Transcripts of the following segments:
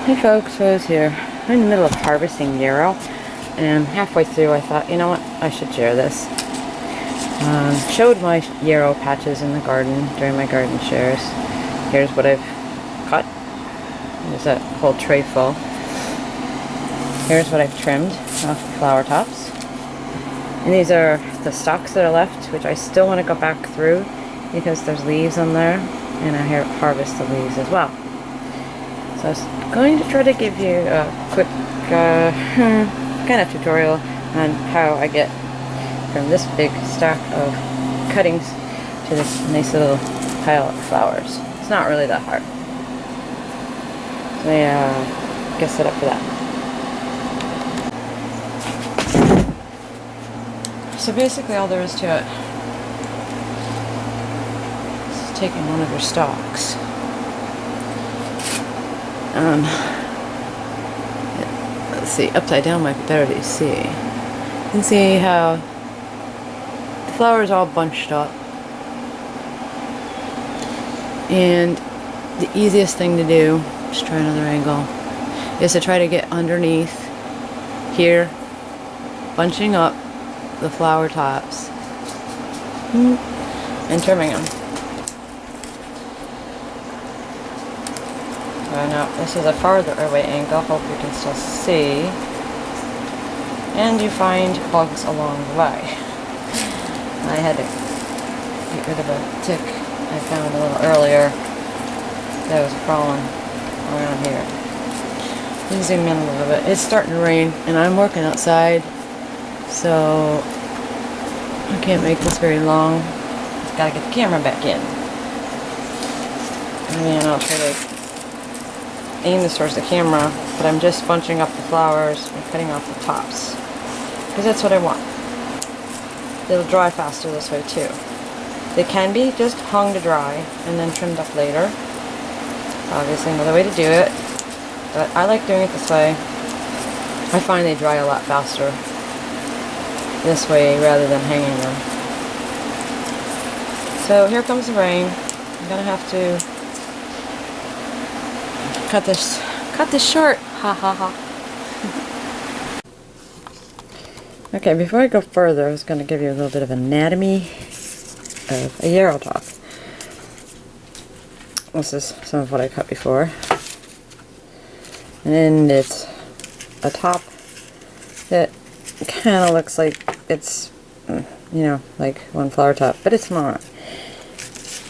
Hey folks, Rose here. I'm in the middle of harvesting yarrow, and halfway through I thought, you know what, I should share this. Showed my yarrow patches in the garden during my garden shares. Here's what I've cut. There's a whole tray full. Here's what I've trimmed off the flower tops. And these are the stalks that are left, which I still want to go back through because there's leaves on there, and I harvest the leaves as well. So I was going to try to give you a quick kind of tutorial on how I get from this big stack of cuttings to this nice little pile of flowers. It's not really that hard. So yeah, get set up for that. So basically all there is to it is taking one of your stalks. Let's see, upside down might be better to see. You can see how the flowers all bunched up. And the easiest thing to do, just try another angle, is to try to get underneath here, bunching up the flower tops and trimming them. Now this is a farther away angle, hope you can still see, and you find bugs along the way. I had to get rid of a tick I found a little earlier that was crawling around here. You can zoom in a little bit. It's starting to rain and I'm working outside, so I can't make this very long. Just gotta get the camera back in. And I'll try to aim this towards the camera, but I'm just bunching up the flowers and cutting off the tops because that's what I want. It'll dry faster this way too. They can be just hung to dry and then trimmed up later. Obviously another way to do it, but I like doing it this way. I find they dry a lot faster this way rather than hanging them. So here comes the rain. I'm gonna have to cut this short. Ha ha ha. Okay, before I go further, I was going to give you a little bit of anatomy of a yarrow top. This is some of what I cut before. And it's a top that kind of looks like it's, you know, like one flower top, but it's not.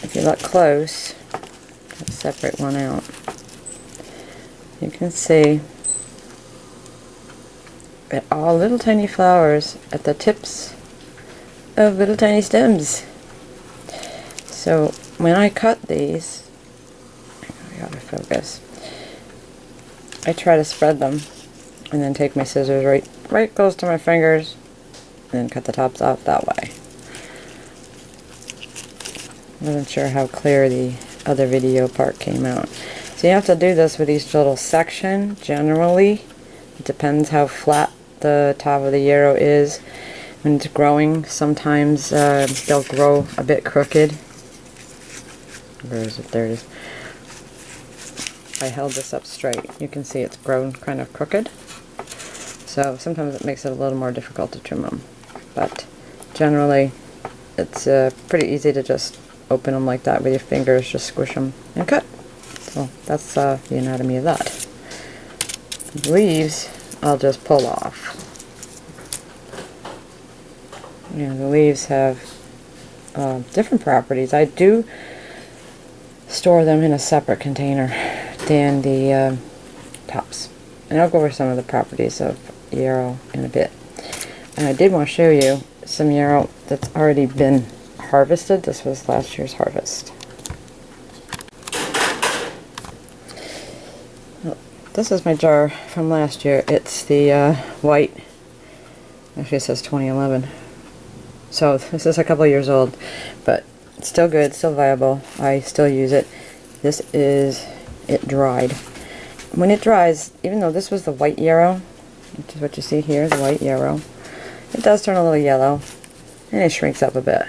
If you look close, let's separate one out. You can see that all little tiny flowers at the tips of little tiny stems. So when I cut these, I gotta focus, I try to spread them and then take my scissors right close to my fingers and then cut the tops off that way. I wasn't sure how clear the other video part came out. So you have to do this with each little section. Generally, it depends how flat the top of the yarrow is. When it's growing, sometimes they'll grow a bit crooked. Where is it? There it is. I held this up straight. You can see it's grown kind of crooked. So sometimes it makes it a little more difficult to trim them. But generally, it's pretty easy to just open them like that with your fingers, just squish them and cut. So that's the anatomy of that. The leaves I'll just pull off. You know, the leaves have different properties. I do store them in a separate container than the tops. And I'll go over some of the properties of yarrow in a bit. And I did want to show you some yarrow that's already been harvested. This was last year's harvest. This is my jar from last year. It's the white, actually it says 2011. So this is a couple years old, but it's still good, still viable. I still use it. This is it dried. When it dries, even though this was the white yarrow, which is what you see here, the white yarrow, it does turn a little yellow and it shrinks up a bit.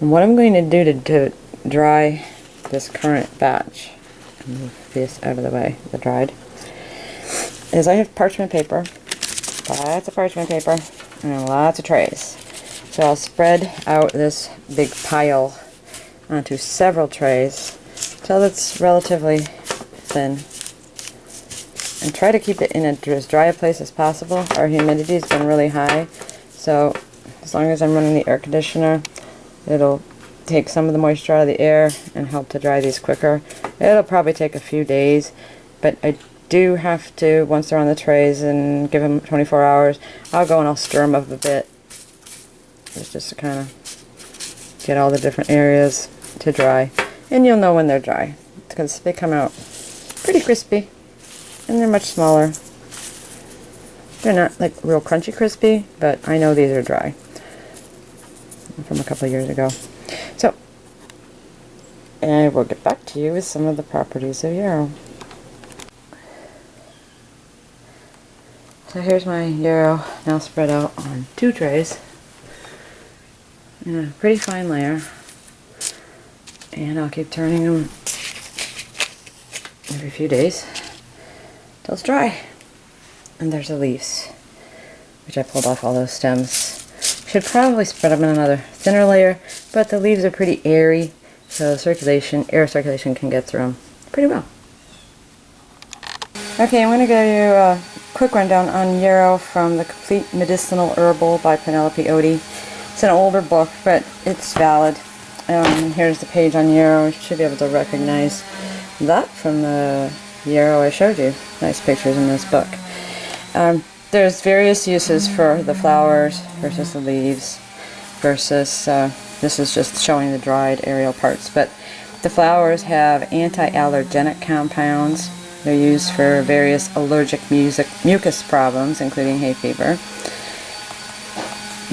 And what I'm going to do to dry this current batch Move this out of the way, the dried. Is I have parchment paper, lots of parchment paper, and lots of trays. So I'll spread out this big pile onto several trays till it's relatively thin. And try to keep it in as dry a place as possible. Our humidity has been really high, so as long as I'm running the air conditioner, it'll take some of the moisture out of the air and help to dry these quicker. It'll probably take a few days, but I do have to, once they're on the trays and give them 24 hours, I'll go and I'll stir them up a bit. It's just to kind of get all the different areas to dry. And you'll know when they're dry, because they come out pretty crispy, and they're much smaller. They're not like real crunchy crispy, but I know these are dry from a couple of years ago. So, I will get back to you with some of the properties of yarrow. So here's my yarrow now spread out on 2 trays in a pretty fine layer, and I'll keep turning them every few days till it's dry. And there's the leaves, which I pulled off all those stems. Should probably spread them in another thinner layer, but the leaves are pretty airy, so air circulation can get through them pretty well. Okay, I'm going to give you a quick rundown on yarrow from The Complete Medicinal Herbal by Penelope Odie. It's an older book, but it's valid. Here's the page on yarrow. You should be able to recognize that from the yarrow I showed you. Nice pictures in this book. There's various uses for the flowers versus the leaves versus, this is just showing the dried aerial parts, but the flowers have anti-allergenic compounds. They're used for various allergic mucus problems, including hay fever.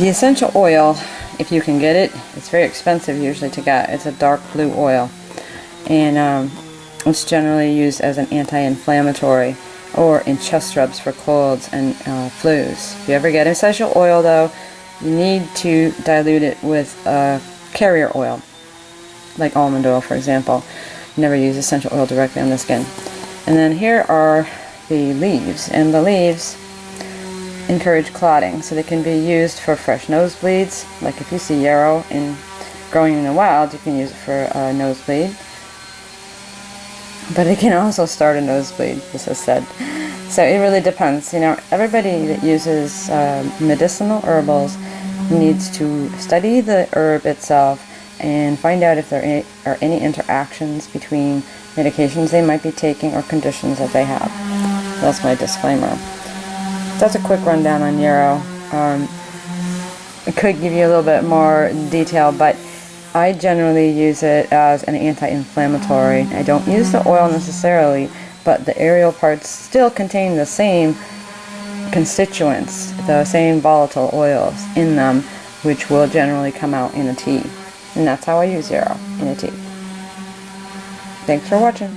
The essential oil, if you can get it, it's very expensive usually to get. It's a dark blue oil, and it's generally used as an anti-inflammatory or in chest rubs for colds and flus. If you ever get essential oil, though, you need to dilute it with carrier oil, like almond oil, for example. Never use essential oil directly on the skin. And then here are the leaves, and the leaves encourage clotting, so they can be used for fresh nosebleeds. Like if you see yarrow growing in the wild, you can use it for a nosebleed. But it can also start a nosebleed, this is said. So it really depends. You know, everybody that uses medicinal herbals needs to study the herb itself and find out if there are any interactions between medications they might be taking or conditions that they have. That's my disclaimer. That's a quick rundown on yarrow. It could give you a little bit more detail, but I generally use it as an anti-inflammatory. I don't use the oil necessarily, but the aerial parts still contain the same constituents, the same volatile oils in them, which will generally come out in a tea. And that's how I use yarrow, in a tea. Thanks for watching.